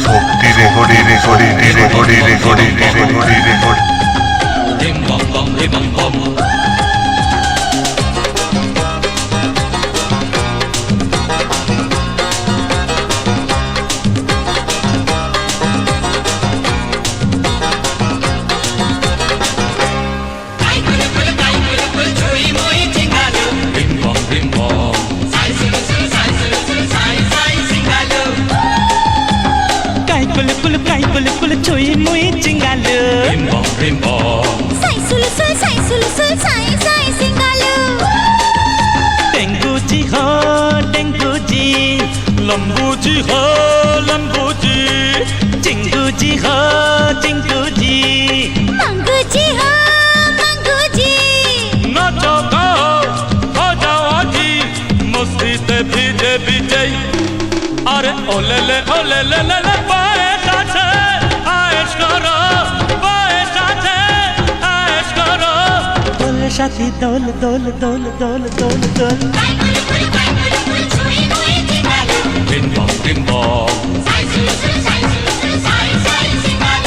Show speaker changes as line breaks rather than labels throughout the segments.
শক্তি recording
রিম বম বম রিম বম
Chui mui chingalu
রিম বম
sai sul sai singalu
Tengu ji
লম্বু জি হো লম্বু জি
Chingu ji
mangu ji
নাচো গাও বাজাও আজি মস্তিতে ভিজে ভিজে আরে ওলে লে পায়েস আছে আয়েশ করো পায়েস আছে আয়েশ করো
Dol shati dol
রিম বম
sai singalu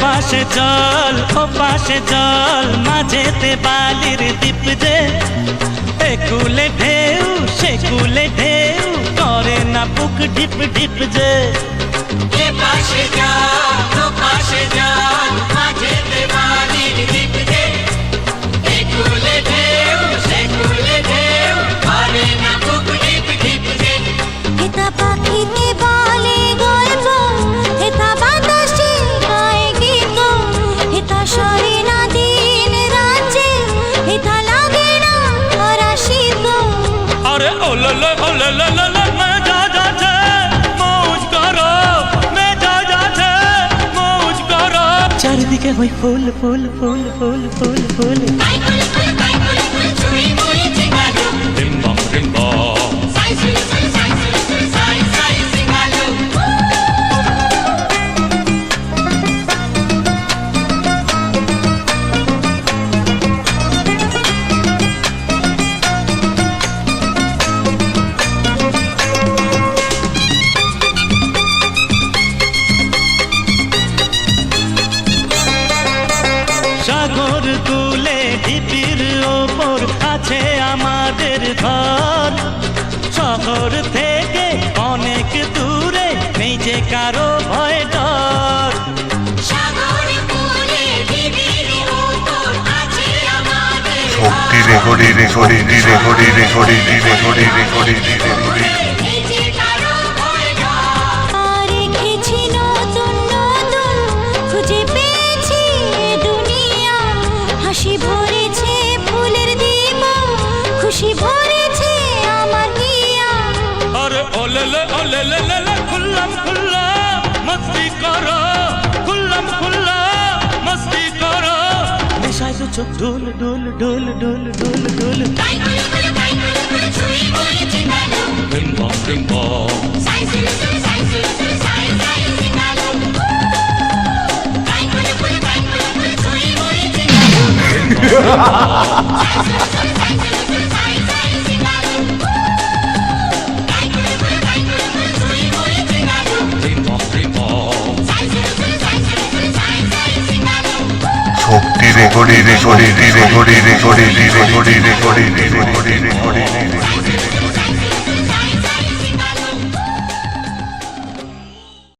পাশে জল ও পাশে জল মাঝেতে বালির দ্বীপ যে একুলে ঢেউ সেকুলে ঢেউ করে না বুক ঢিপ ঢিপ যে
এ পাশে জল ও পাশে জল মাঝেতে বালির দ্বীপ যে একুলে ঢেউ সেকুলে ঢেউ করে না বুক ঢিপ ঢিপ যে এটা পাখিতে বলে গল্প এটা বাতাসে গায় গীত এটা সরে না দিন রাজ্যে এটা লাগে না ধরা শীত
আরে ওলে মে যা যাচ্ছে মৌজ করো মে যা যাচ্ছে মৌজ করো
চারিদিকে হই ফুল
চুই মুই চিঙ্গালু
রিম বম
sai singalu
সাগর কুলে ঢিপির ওপর আছে আমাদের ঘর শহর থেকে অনেক দূরে নেই যে কারো ভয় ডর
সাগর কূলে ঢিবির উপর আছে আমাদের
শক্তি রেকর্ডিং
এই যে কারো ভয় ডর। আর রেখেছি নতুন খুঁজে পেয়েছি এ দুনিয়া হাসি ভরেছে ফুলের দ্বীপ খুশি ভরেছে আমার হিয়া
আরে ওলে খুল্লাম মস্তি করো খুল্লাম মস্তি করো
নেশায় দু চোখ ডোল
চুই মুই চিঙ্গালু
রিম বম
sai singalu চুই মুই চিঙ্গালু
রিম বম
শক্তি রেকর্ডিং